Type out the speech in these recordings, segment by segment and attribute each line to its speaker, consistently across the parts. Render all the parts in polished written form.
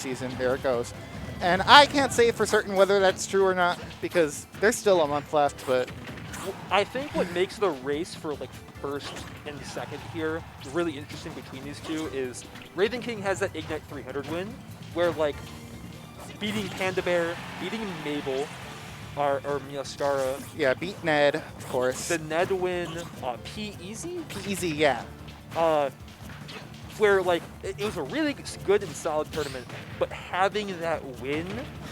Speaker 1: season. There it goes. And I can't say for certain whether that's true or not because there's still a month left, but
Speaker 2: I think what makes the race for like first and second here really interesting between these two is Ravenking has that IceKnight 300 win where like beating Panda Bear, beating Mabel, or Miascara.
Speaker 1: Yeah, beat Ned, of course.
Speaker 2: The Ned win, P-Easy?
Speaker 1: P-Easy, yeah.
Speaker 2: Where like it was a really good and solid tournament, but having that win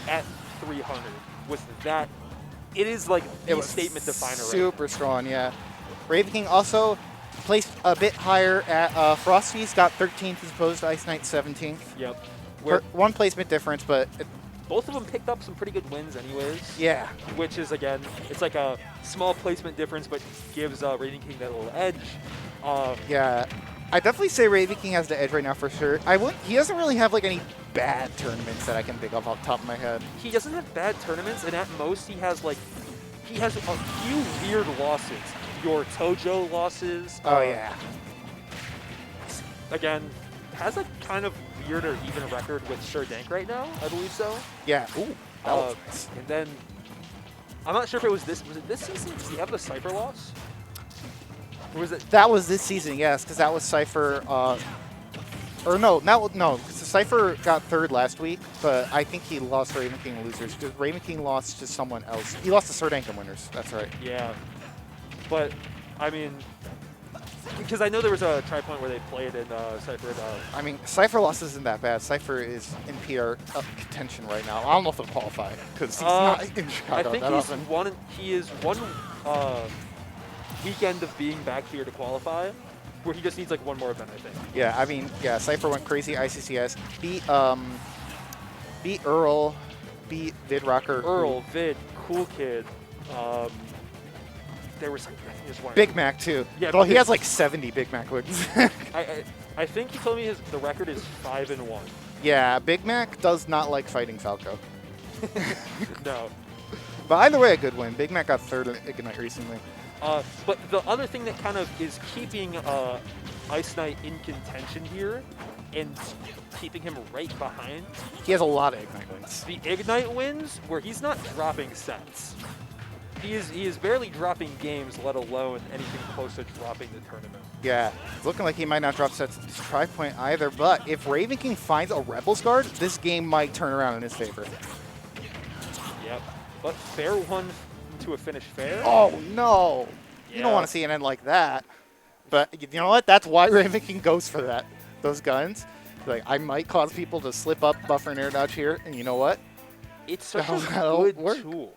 Speaker 2: at 300 was that. It is like the statement definer.
Speaker 1: Super strong, yeah. Ravenking also placed a bit higher at Frosty's, got 13th as opposed to IceKnight 17th.
Speaker 2: Yep.
Speaker 1: One placement difference, but
Speaker 2: both of them picked up some pretty good wins anyways.
Speaker 1: Yeah.
Speaker 2: Which is, again, it's like a small placement difference, but gives Ravenking that little edge.
Speaker 1: Yeah. I definitely say Ravenking has the edge right now for sure. He doesn't really have like any bad tournaments that I can think of off the top of my head.
Speaker 2: He doesn't have bad tournaments, and at most he has a few weird losses. Your Tojo losses.
Speaker 1: Oh yeah.
Speaker 2: Again, has a kind of weird or even record with Sir Dank right now, I believe so.
Speaker 1: Yeah. Ooh. That was nice.
Speaker 2: And then I'm not sure if it was this season? Does he have the Cypher loss? Or was it?
Speaker 1: That was this season, yes, because that was Cypher. Or no, because Cypher got third last week, but I think he lost to Ravenking losers. Because Ravenking lost to someone else. He lost to Sir Dankum winners. That's right.
Speaker 2: Yeah, but I mean, because I know there was a Tripoint where they played in Cypher.
Speaker 1: I mean, Cypher loss isn't that bad. Cypher is in PR contention right now. I don't know if he'll qualify because he's not in Chicago that often.
Speaker 2: He is one weekend of being back here to qualify, where he just needs like one more event, I think.
Speaker 1: Yeah, I mean, yeah, Cypher went crazy ICCS. Beat Earl, beat VidRocker.
Speaker 2: Earl, Vid, Cool Kid. There was something, I think there's one.
Speaker 1: Big Mac too.
Speaker 2: Yeah,
Speaker 1: well, he has like 70 Big Mac wins.
Speaker 2: I think he told me the record is 5-1.
Speaker 1: Yeah, Big Mac does not like fighting Falco.
Speaker 2: No.
Speaker 1: But either way, a good win. Big Mac got third at IceKnight recently.
Speaker 2: But the other thing that kind of is keeping IceKnight in contention here and keeping him right behind.
Speaker 1: He has a lot of IceKnight wins.
Speaker 2: The IceKnight wins where he's not dropping sets. He is barely dropping games, let alone anything close to dropping the tournament.
Speaker 1: Yeah, it's looking like he might not drop sets at this Tripoint either, but if Ravenking finds a Rebels guard, this game might turn around in his favor.
Speaker 2: Yep, but fair one to a finish fair.
Speaker 1: Oh, no. Yeah. You don't want to see an end like that. But you know what? That's why Ravenking goes for that. Those guns. Like, I might cause people to slip up, buffer, and air dodge here, and you know what?
Speaker 2: It's such a good tool.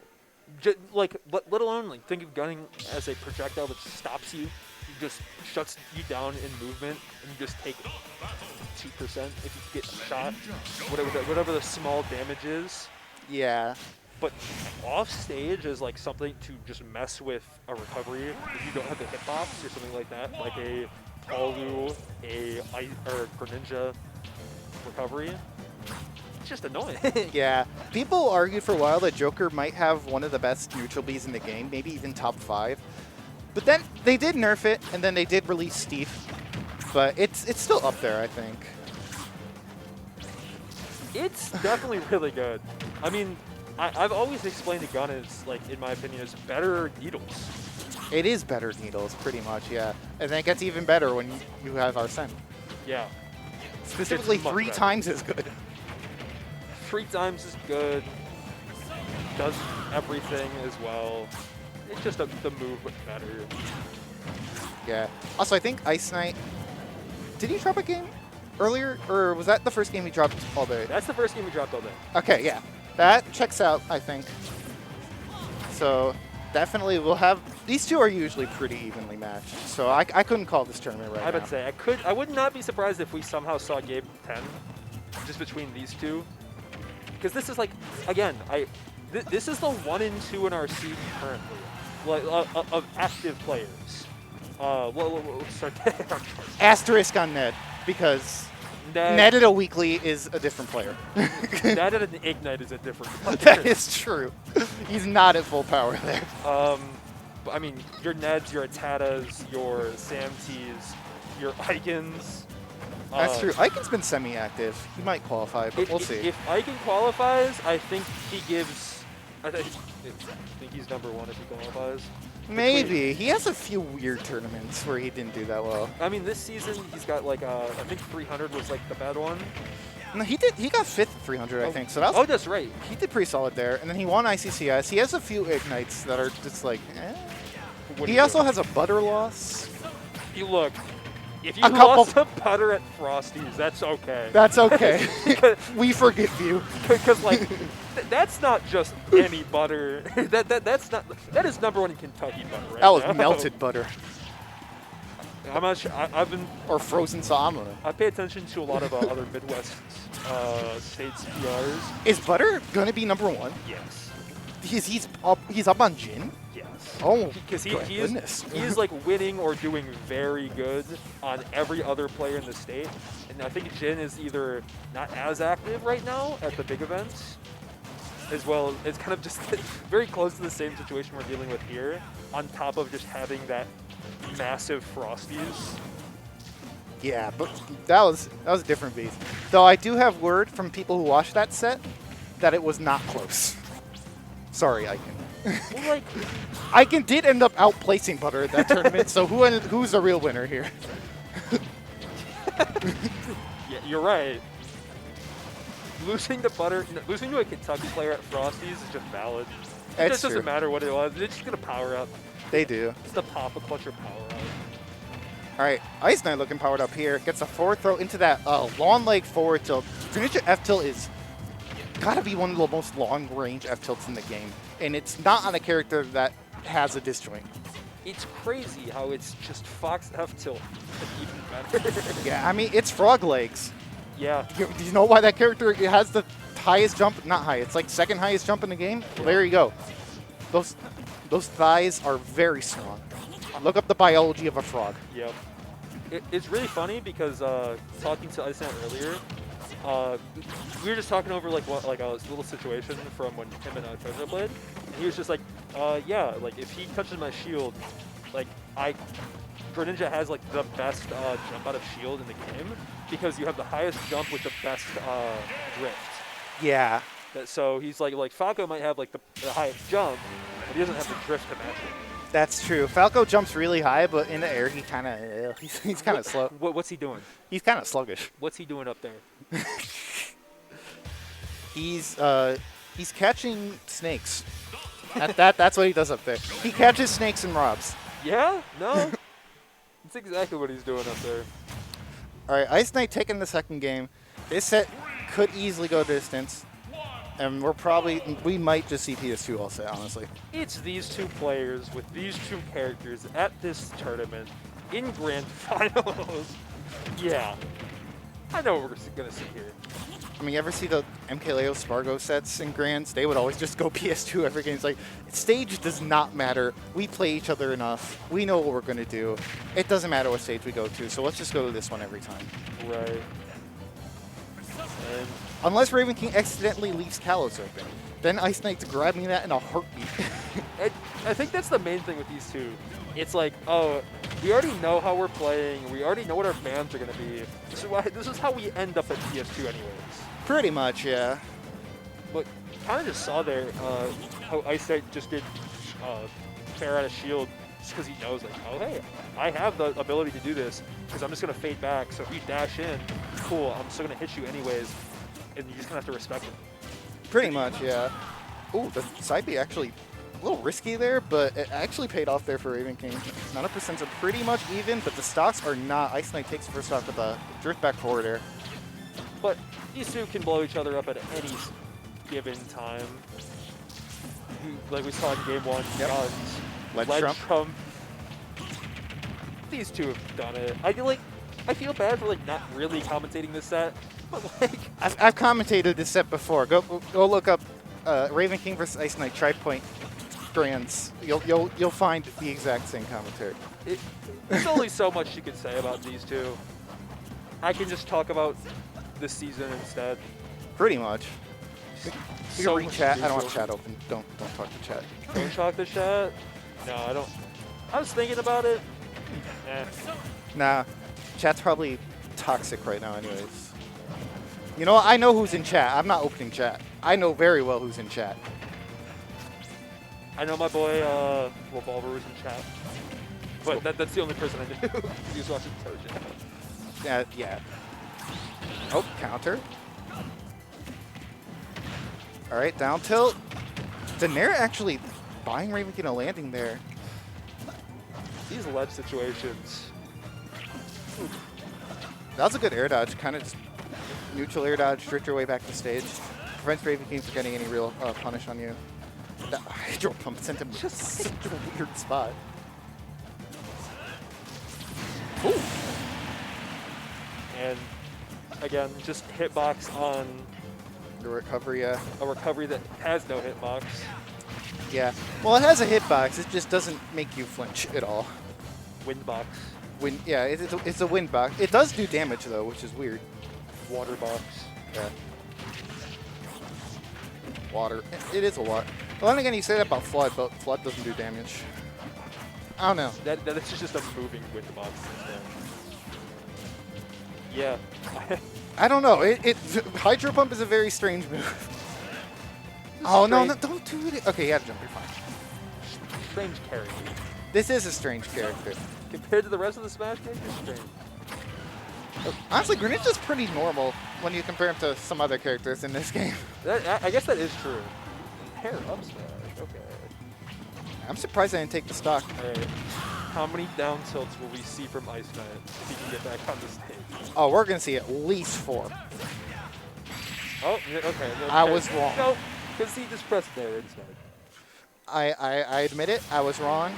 Speaker 2: Like, let alone, like, think of gunning as a projectile that stops you. It just shuts you down in movement, and you just take 2% if you get shot. Whatever the small damage is.
Speaker 1: Yeah.
Speaker 2: But off stage is like something to just mess with a recovery if you don't have the hitbox or something like that, like a Palu, or Greninja recovery. It's just annoying.
Speaker 1: Yeah. People argued for a while that Joker might have one of the best neutral Bs in the game, maybe even top 5. But then they did nerf it, and then they did release Steve. But it's still up there, I think.
Speaker 2: It's definitely really good. I mean, I've always explained the gun as, like, in my opinion, as better needles.
Speaker 1: It is better needles, pretty much, yeah. And then it gets even better when you have Arsene.
Speaker 2: Yeah.
Speaker 1: Specifically 3 times as good.
Speaker 2: 3 times as good. Does everything as well. It's just the move, but better.
Speaker 1: Yeah. Also, I think IceKnight... Did he drop a game earlier? Or was that the first game he dropped all day?
Speaker 2: That's the first game he dropped all day.
Speaker 1: Okay, yeah. That checks out, I think. So definitely we'll have... These two are usually pretty evenly matched. So I couldn't call this tournament right now.
Speaker 2: I would say I would not be surprised if we somehow saw Game 10 just between these two. Because this is like, again, this is the 1 and 2 in our seed currently, like of active players. We'll start
Speaker 1: Asterisk on Ned, because Ned at a weekly is a different player.
Speaker 2: Ned at an IceKnight is a different player.
Speaker 1: That is true. He's not at full power there.
Speaker 2: I mean, your Neds, your Atatas, your Samties, your Icons.
Speaker 1: That's true. Iken's been semi-active. He might qualify, but we'll see.
Speaker 2: If Iken qualifies, I think he gives. I think he's #1 if he qualifies.
Speaker 1: Maybe. He has a few weird tournaments where he didn't do that well.
Speaker 2: I mean, this season he's got like I think 300 was like the bad one.
Speaker 1: No, he did. He got 5th at 300, I think. So that was,
Speaker 2: that's right.
Speaker 1: He did pretty solid there, and then he won ICCS. He has a few Ignites that are just like, eh. He also has a butter loss.
Speaker 2: You look. If you lost a putter at Frosty's, that's okay.
Speaker 1: That's okay. We forgive you.
Speaker 2: Because like, that's not just any butter. That is #1 in Kentucky butter. Right
Speaker 1: that was
Speaker 2: now.
Speaker 1: melted butter.
Speaker 2: I'm not sure. I've been
Speaker 1: or frozen salmon.
Speaker 2: I pay attention to a lot of other Midwest states PRs.
Speaker 1: Is butter gonna be #1?
Speaker 2: Yes.
Speaker 1: He's up on Jin.
Speaker 2: Yes.
Speaker 1: Oh,
Speaker 2: because he is like winning or doing very good on every other player in the state, and I think Jin is either not as active right now at the big events, as well. It's kind of just very close to the same situation we're dealing with here, on top of just having that massive Frosties.
Speaker 1: Yeah, but that was a different beast. Though I do have word from people who watched that set that it was not close. Sorry, Iken.
Speaker 2: Well, like,
Speaker 1: Iken did end up outplacing Butter at that tournament, so who's the real winner here?
Speaker 2: Yeah, you're right. Losing to a Kentucky player at Frosty's is just valid. It just doesn't matter what it was. They're just gonna power up.
Speaker 1: They do.
Speaker 2: It's the pop a clutch or power up.
Speaker 1: All right, IceKnight looking powered up here. Gets a forward throw into that long leg forward tilt. Greninja F tilt is gotta be one of the most long range F tilts in the game, and it's not on a character that has a disjoint.
Speaker 2: It's crazy how it's just Fox F tilt, even better.
Speaker 1: Yeah, I mean it's frog legs.
Speaker 2: Yeah.
Speaker 1: Do you know why that character has the highest jump? Not high. It's like second highest jump in the game. Well, there you go. Those thighs are very strong. Look up the biology of a frog.
Speaker 2: Yep. It's really funny because talking to IceKnight earlier, we were just talking over like a little situation from when him and Treasure played. And he was just like, yeah, like if he touches my shield, like Greninja has like the best jump out of shield in the game because you have the highest jump with the best drift.
Speaker 1: Yeah.
Speaker 2: So he's like Falco might have like the highest jump, but he doesn't have the drift to match it.
Speaker 1: That's true. Falco jumps really high, but in the air he kind of he's kind of slow.
Speaker 2: What's he doing?
Speaker 1: He's kind of sluggish.
Speaker 2: What's he doing up there?
Speaker 1: He's catching snakes. That's what he does up there. He catches snakes and robs.
Speaker 2: Yeah? No. That's exactly what he's doing up there.
Speaker 1: All right, IceKnight taking the second game. This set could easily go distance. And we might just see PS2 all set, honestly.
Speaker 2: It's these two players with these two characters at this tournament in grand finals. Yeah. I know what we're going to see here.
Speaker 1: I mean, you ever see the MKLeo Spargo sets in Grands? They would always just go PS2 every game. It's like, stage does not matter. We play each other enough. We know what we're going to do. It doesn't matter what stage we go to, so let's just go to this one every time.
Speaker 2: Right. And
Speaker 1: unless Ravenking accidentally leaves Kalos open. Then IceKnight's grabbing that in a heartbeat.
Speaker 2: I think that's the main thing with these two. It's like, oh, we already know how we're playing. We already know what our bans are going to be. This is how we end up at PS2 anyways.
Speaker 1: Pretty much, yeah.
Speaker 2: But kind of just saw there how IceKnight just did fair out of shield just because he knows, like, oh, hey, I have the ability to do this because I'm just going to fade back. So if you dash in, cool, I'm still going to hit you anyways. And you're just going to have to respect it.
Speaker 1: Pretty much, yeah. Ooh, the side B actually a little risky there, but it actually paid off there for Ravenking. 9% are pretty much even, but the stocks are not. IceKnight takes the first stock with a drift back forward air.
Speaker 2: But these two can blow each other up at any given time. Like we saw in game one,
Speaker 1: yep.
Speaker 2: Guns, ledge trump. These two have done it. I feel bad for like not really commentating this set, but like
Speaker 1: I've commentated this set before. Go look up Ravenking versus IceKnight Tripoint Grands. You'll find the exact same commentary.
Speaker 2: There's only so much you could say about these two. I can just talk about this season instead.
Speaker 1: Pretty much. You
Speaker 2: So
Speaker 1: can read chat. I don't want chat open. Don't talk to chat.
Speaker 2: Don't talk to chat? No, I don't. I was thinking about it.
Speaker 1: Nah. Chat's probably toxic right now anyways. You know what? I know who's in chat. I'm not opening chat. I know very well who's in chat.
Speaker 2: I know my boy Revolver was in chat. But that's the only person I knew. He was watching Tojo.
Speaker 1: Yeah, yeah. Oh, counter. All right, down tilt. Daenerys actually buying Ravenking a landing there.
Speaker 2: These ledge situations.
Speaker 1: That was a good air dodge. Kind of just neutral air dodge, drift your way back to stage. Prevents Ravenking from getting any real punish on you. That Hydro Pump sent him just such a weird spot. Ooh.
Speaker 2: And again, just hitbox on
Speaker 1: The recovery, yeah.
Speaker 2: a recovery that has no hitbox.
Speaker 1: Yeah. Well, it has a hitbox. It just doesn't make you flinch at all.
Speaker 2: Windbox.
Speaker 1: Yeah, it's a wind box. It does do damage though, which is weird.
Speaker 2: Water box.
Speaker 1: Yeah. Water. It is a lot. Well, then again, you say that about Flood, but Flood doesn't do damage. I don't know.
Speaker 2: That's just a moving wind box. Yeah.
Speaker 1: I don't know. Hydro Pump is a very strange move. Oh no, don't do it. Okay, you have to jump. You're fine.
Speaker 2: Strange character.
Speaker 1: This is a strange character.
Speaker 2: Compared to the rest of the Smash games, it's strange.
Speaker 1: Honestly, Greninja's pretty normal when you compare him to some other characters in this game.
Speaker 2: I guess that is true. Hair up smash. Okay.
Speaker 1: I'm surprised I didn't take the stock.
Speaker 2: All right. How many down tilts will we see from IceKnight if he can get back on the stage?
Speaker 1: Oh, we're gonna see at least 4.
Speaker 2: Oh, okay.
Speaker 1: I was wrong.
Speaker 2: No, because he just pressed there instead.
Speaker 1: I admit it. I was wrong.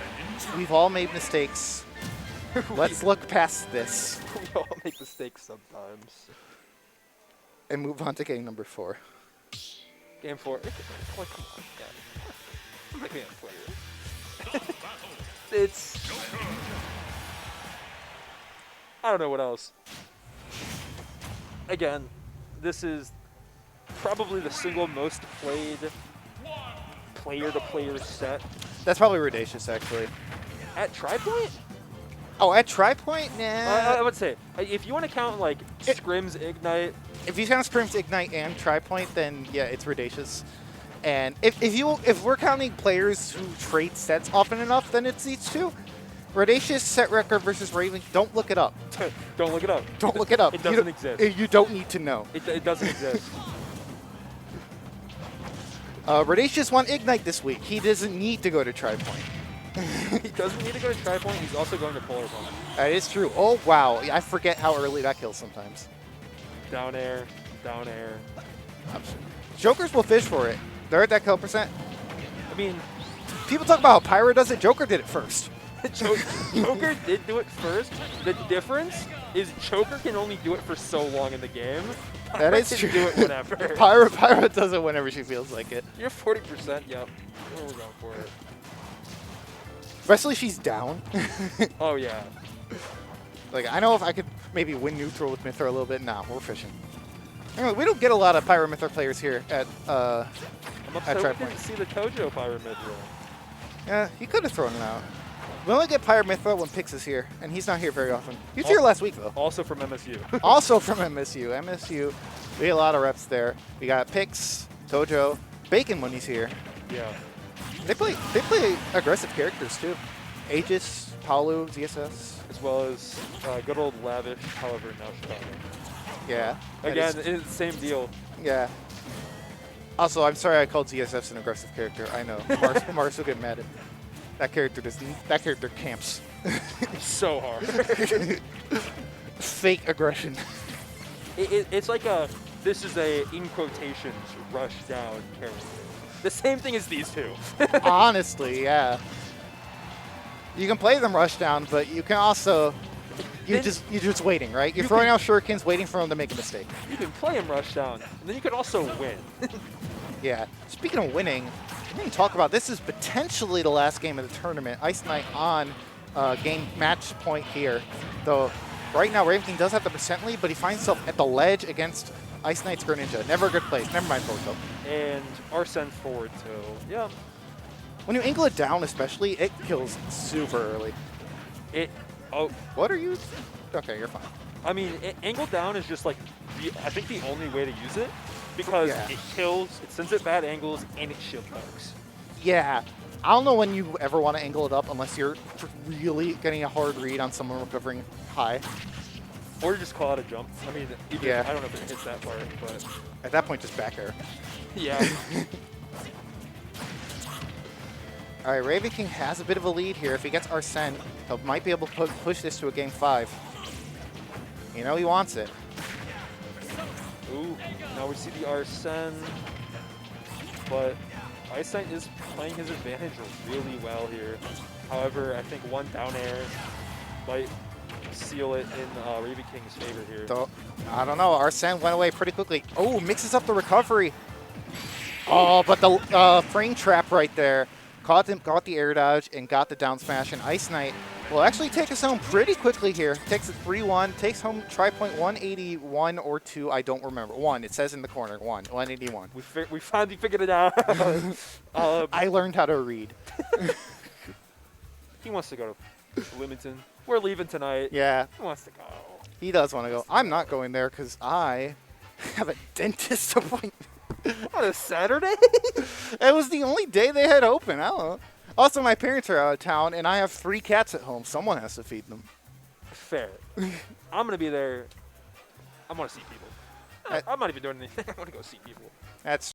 Speaker 1: We've all made mistakes. Let's look past this
Speaker 2: We all make mistakes sometimes.
Speaker 1: and move on to game number 4.
Speaker 2: Game 4. Oh, come on. Yeah. I can't play it. It's... I don't know what else. Again, this is probably the single most played player-to-player set.
Speaker 1: That's probably Radacious, actually.
Speaker 2: At Tripoint?
Speaker 1: Oh, at Tripoint? Nah.
Speaker 2: I would say, if you want to count like Scrims, IceKnight.
Speaker 1: If you count Scrims, IceKnight, and Tripoint, then yeah, it's Radacious. And if we're counting players who trade sets often enough, then it's these two. Radacious set record versus Raven. Don't look it up.
Speaker 2: Don't look it up.
Speaker 1: Don't look it up.
Speaker 2: It doesn't exist.
Speaker 1: You don't need to know.
Speaker 2: It doesn't exist.
Speaker 1: Radacious won IceKnight this week. He doesn't need to go to Tripoint.
Speaker 2: He doesn't need to go to Tripoint. He's also going to Polar Pump.
Speaker 1: That is true. Oh, wow. I forget how early that kills sometimes.
Speaker 2: Down air, down air.
Speaker 1: Jokers will fish for it. They're at that kill percent.
Speaker 2: I mean,
Speaker 1: people talk about how Pyro does it. Joker did it first.
Speaker 2: Joker did do it first. The difference is Joker can only do it for so long in the game. Pyro
Speaker 1: that is
Speaker 2: can
Speaker 1: true.
Speaker 2: do it whenever.
Speaker 1: Pyro does it whenever she feels like it.
Speaker 2: You're 40%, yep. We're going for it.
Speaker 1: Especially she's down.
Speaker 2: Oh, yeah.
Speaker 1: Like, I know if I could maybe win neutral with Mythra a little bit. Nah, we're fishing. Anyway, we don't get a lot of Pyro Mythra players here at
Speaker 2: I'm upset
Speaker 1: Tripoint.
Speaker 2: we didn't see the Tojo Pyro Mythra.
Speaker 1: Yeah, he could have thrown it out. We only get Pyro Mythra when Pix is here, and he's not here very often. He was here last week, though.
Speaker 2: Also from MSU.
Speaker 1: Also from MSU. MSU, we get a lot of reps there. We got Pix, Tojo, Bacon when he's here.
Speaker 2: Yeah.
Speaker 1: They play aggressive characters, too. Aegis, Palu, ZSS.
Speaker 2: As well as good old Lavish, however, now Chicago.
Speaker 1: Yeah.
Speaker 2: Again, it's the same deal.
Speaker 1: Yeah. Also, I'm sorry I called ZSS an aggressive character. I know. Mars will get mad at me. That character camps.
Speaker 2: So hard.
Speaker 1: Fake aggression.
Speaker 2: It's like this is a, in quotations, rush down character. The same thing as these two.
Speaker 1: Honestly, yeah. You can play them rush down, but you can also you're just waiting, right? You're throwing out shurikens, waiting for them to make a mistake.
Speaker 2: You can play them rush down, and then you can also win.
Speaker 1: Yeah. Speaking of winning, we didn't talk about this is potentially the last game of the tournament. IceKnight on game match point here. Though right now Ravenking does have the percent lead, but he finds himself at the ledge against IceKnight's Greninja. Never a good place. Never mind forward tilt.
Speaker 2: And Arsene forward tilt. Yeah.
Speaker 1: When you angle it down especially, it kills super early.
Speaker 2: Oh.
Speaker 1: What are you? Okay, you're fine.
Speaker 2: I mean, angle down is just like, I think the only way to use it because it kills, it sends at bad angles, and it shield bugs.
Speaker 1: Yeah. I don't know when you ever want to angle it up unless you're really getting a hard read on someone recovering high.
Speaker 2: Or just call out a jump. I mean, I don't know if it hits that far, but...
Speaker 1: At that point, just back air.
Speaker 2: Yeah.
Speaker 1: All right, Ravenking has a bit of a lead here. If he gets Arsene, he might be able to push this to a game 5. You know he wants it.
Speaker 2: Ooh, now we see the Arsene, but IceKnight is playing his advantage really well here. However, I think one down air might seal it in Ravenking's favor here.
Speaker 1: So, I don't know. Arsene went away pretty quickly. Oh, mixes up the recovery. Oh, but the frame trap right there. Got the air dodge and got the down smash. And IceKnight will actually take us home pretty quickly here. Takes it 3-1. Takes home Tripoint 181 or 2. I don't remember. 1. It says in the corner. 181.
Speaker 2: We finally figured it out.
Speaker 1: I learned how to read.
Speaker 2: He wants to go to Bloomington. We're leaving tonight.
Speaker 1: Yeah.
Speaker 2: He wants to go.
Speaker 1: He does want to go. I'm not going there because I have a dentist appointment.
Speaker 2: On a Saturday?
Speaker 1: It was the only day they had open. I don't know. Also, my parents are out of town, and I have 3 cats at home. Someone has to feed them.
Speaker 2: Fair. I'm going to be there. I want to see people. I'm not even doing anything. I want to go see people.
Speaker 1: That's